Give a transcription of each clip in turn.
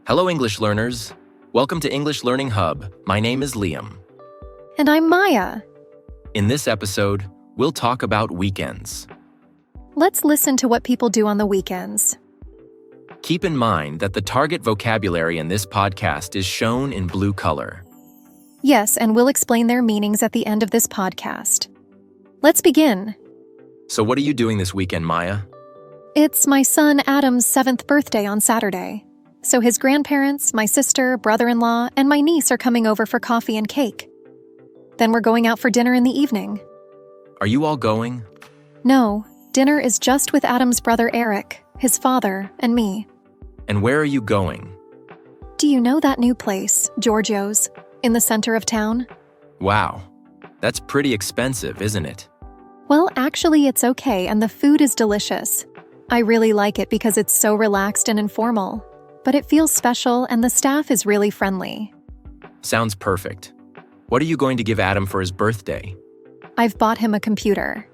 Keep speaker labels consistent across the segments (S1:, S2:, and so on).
S1: Hello, English learners. Welcome to English Learning Hub. My name is Liam.
S2: And I'm Maya.
S1: In this episode, we'll talk about weekends.
S2: Let's listen to what people do on the weekends.
S1: Keep in mind that the target vocabulary in this podcast is shown in blue color.
S2: Yes, and we'll explain their meanings at the end of this podcast. Let's begin.
S1: So what are you doing this weekend, Maya?
S2: It's my son Adam's 7th birthday on Saturday. So his grandparents, my sister, brother-in-law, and my niece are coming over for coffee and cake. Then we're going out for dinner in the evening.
S1: Are you all going?
S2: No, dinner is just with Adam's brother Eric, his father, and me.
S1: And where are you going?
S2: Do you know that new place, Giorgio's, in the center of town?
S1: Wow, that's pretty expensive, isn't it?
S2: Well, actually, it's okay, and the food is delicious. I really like it because it's so relaxed and informal. But it feels special, and the staff is really friendly.
S1: Sounds perfect. What are you going to give Adam for his birthday?
S2: I've bought him a computer.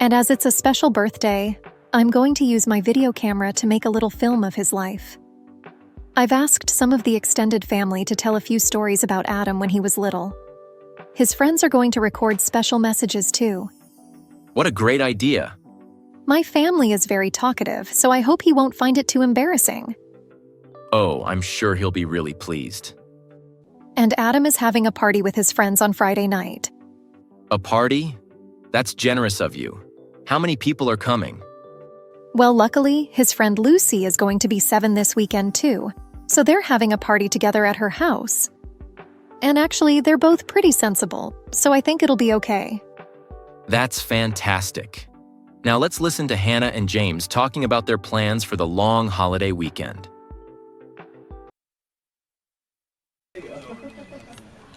S2: And as it's a special birthday, I'm going to use my video camera to make a little film of his life. I've asked some of the extended family to tell a few stories about Adam when he was little. His friends are going to record special messages too.
S1: What a great idea!
S2: My family is very talkative, so I hope he won't find it too embarrassing.
S1: Oh, I'm sure he'll be really pleased.
S2: And Adam is having a party with his friends on Friday night.
S1: A party? That's generous of you. How many people are coming?
S2: Well, luckily, his friend Lucy is going to be 7 this weekend too, so they're having a party together at her house. And actually, they're both pretty sensible, so I think it'll be okay.
S1: That's fantastic. Now let's listen to Hannah and James talking about their plans for the long holiday weekend.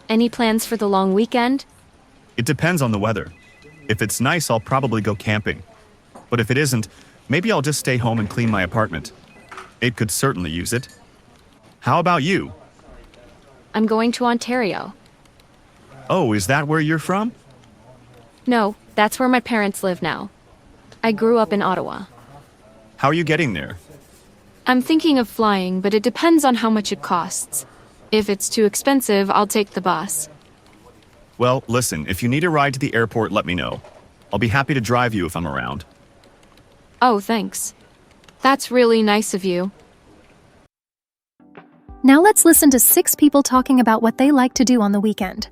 S3: Any plans for the long weekend?
S4: It depends on the weather. If it's nice, I'll probably go camping. But if it isn't, maybe I'll just stay home and clean my apartment. It could certainly use it. How about you?
S3: I'm going to Ontario.
S4: Oh, is that where you're from?
S3: No, that's where my parents live now. I grew up in Ottawa.
S4: How are you getting there?
S3: I'm thinking of flying, but it depends on how much it costs. If it's too expensive, I'll take the bus.
S4: Well, listen, if you need a ride to the airport, let me know. I'll be happy to drive you if I'm around.
S3: Oh, thanks. That's really nice of you.
S2: Now let's listen to 6 people talking about what they like to do on the weekend.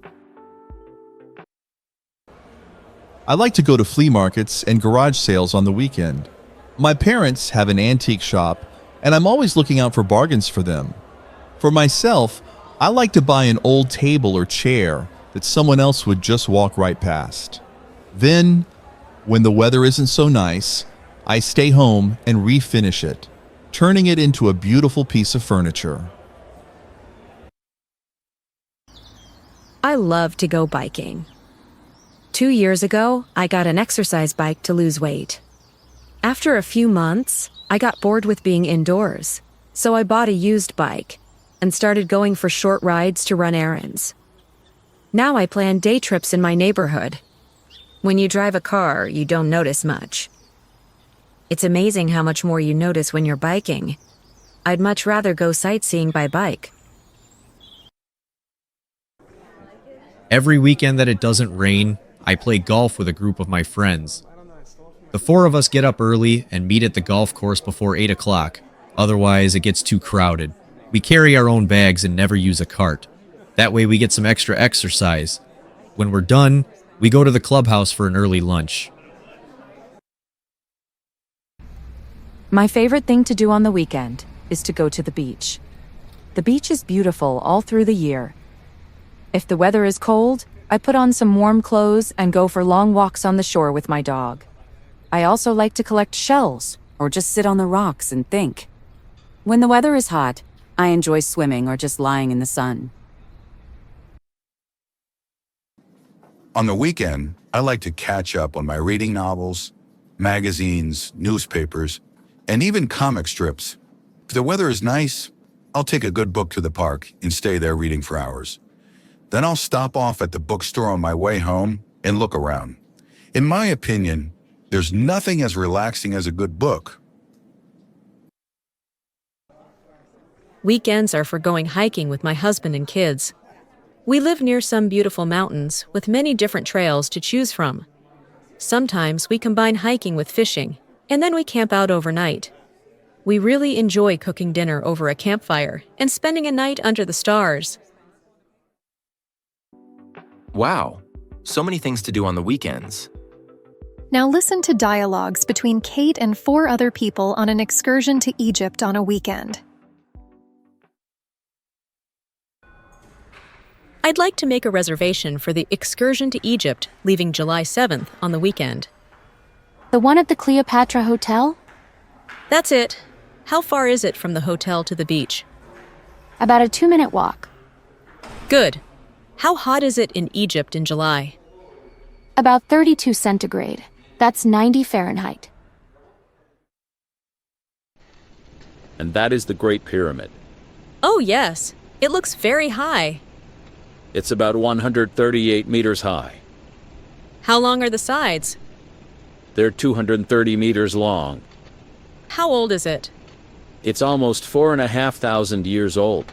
S5: I like to go to flea markets and garage sales on the weekend. My parents have an antique shop, and I'm always looking out for bargains for them. For myself, I like to buy an old table or chair that someone else would just walk right past. Then, when the weather isn't so nice, I stay home and refinish it, turning it into a beautiful piece of furniture.
S6: I love to go biking. 2 years ago, I got an exercise bike to lose weight. After a few months, I got bored with being indoors, so I bought a used bike and started going for short rides to run errands. Now I plan day trips in my neighborhood. When you drive a car, you don't notice much. It's amazing how much more you notice when you're biking. I'd much rather go sightseeing by bike.
S7: Every weekend that it doesn't rain, I play golf with a group of my friends. The 4 of us get up early and meet at the golf course before 8 o'clock. Otherwise, it gets too crowded. We carry our own bags and never use a cart. That way we get some extra exercise. When we're done, we go to the clubhouse for an early lunch.
S8: My favorite thing to do on the weekend is to go to the beach. The beach is beautiful all through the year. If the weather is cold, I put on some warm clothes and go for long walks on the shore with my dog. I also like to collect shells or just sit on the rocks and think. When the weather is hot, I enjoy swimming or just lying in the sun.
S9: On the weekend, I like to catch up on my reading novels, magazines, newspapers, and even comic strips. If the weather is nice, I'll take a good book to the park and stay there reading for hours. Then I'll stop off at the bookstore on my way home and look around. In my opinion, there's nothing as relaxing as a good book.
S6: Weekends are for going hiking with my husband and kids. We live near some beautiful mountains with many different trails to choose from. Sometimes we combine hiking with fishing, and then we camp out overnight. We really enjoy cooking dinner over a campfire and spending a night under the stars.
S1: Wow, so many things to do on the weekends.
S2: Now listen to dialogues between Kate and 4 other people on an excursion to Egypt on a weekend.
S6: I'd like to make a reservation for the excursion to Egypt leaving July 7th on the weekend.
S3: The one at the Cleopatra Hotel?
S6: That's it. How far is it from the hotel to the beach?
S3: About a 2-minute walk.
S6: Good. How hot is it in Egypt in July?
S3: About 32 centigrade. That's 90 Fahrenheit.
S10: And that is the Great Pyramid.
S6: Oh, yes. It looks very high.
S10: It's about 138 meters high.
S6: How long are the sides?
S10: They're 230 meters long.
S6: How old is it?
S10: It's almost 4,500 years old.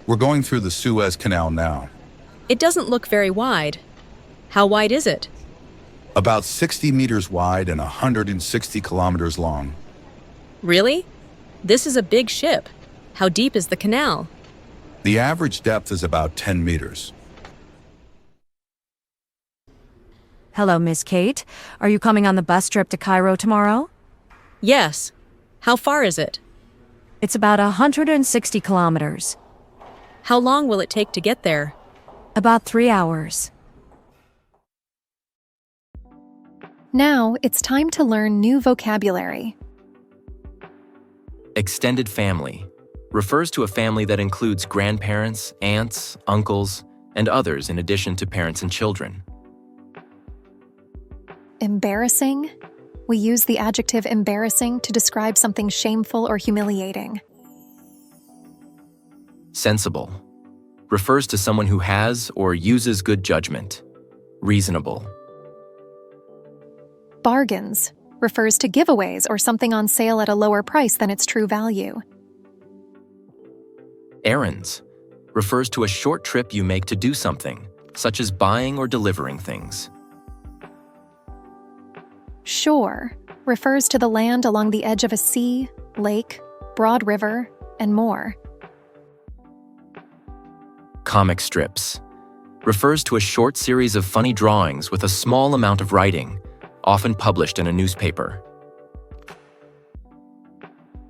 S9: We're going through the Suez Canal now.
S6: It doesn't look very wide. How wide is it?
S9: About 60 meters wide and 160 kilometers long.
S6: Really? This is a big ship. How deep is the canal?
S9: The average depth is about 10 meters.
S8: Hello, Miss Kate. Are you coming on the bus trip to Cairo tomorrow?
S6: Yes. How far is it?
S8: It's about 160 kilometers.
S6: How long will it take to get there?
S8: About 3 hours.
S2: Now it's time to learn new vocabulary.
S1: Extended family refers to a family that includes grandparents, aunts, uncles, and others in addition to parents and children.
S2: Embarrassing? We use the adjective embarrassing to describe something shameful or humiliating.
S1: Sensible refers to someone who has or uses good judgment. Reasonable.
S2: Bargains refers to giveaways or something on sale at a lower price than its true value.
S1: Errands refers to a short trip you make to do something, such as buying or delivering things.
S2: Shore refers to the land along the edge of a sea, lake, broad river, and more.
S1: Comic strips refers to a short series of funny drawings with a small amount of writing, often published in a newspaper.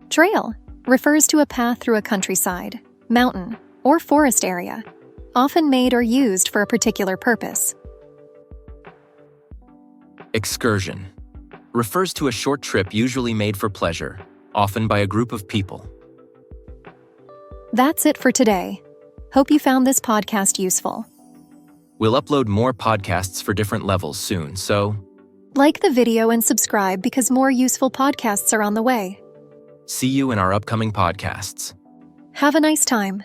S2: Trail refers to a path through a countryside, mountain, or forest area, often made or used for a particular purpose.
S1: Excursion refers to a short trip usually made for pleasure, often by a group of people.
S2: That's it for today. Hope you found this podcast useful.
S1: We'll upload more podcasts for different levels soon, so
S2: like the video and subscribe because more useful podcasts are on the way.
S1: see you in our upcoming podcasts.
S2: Have a nice time.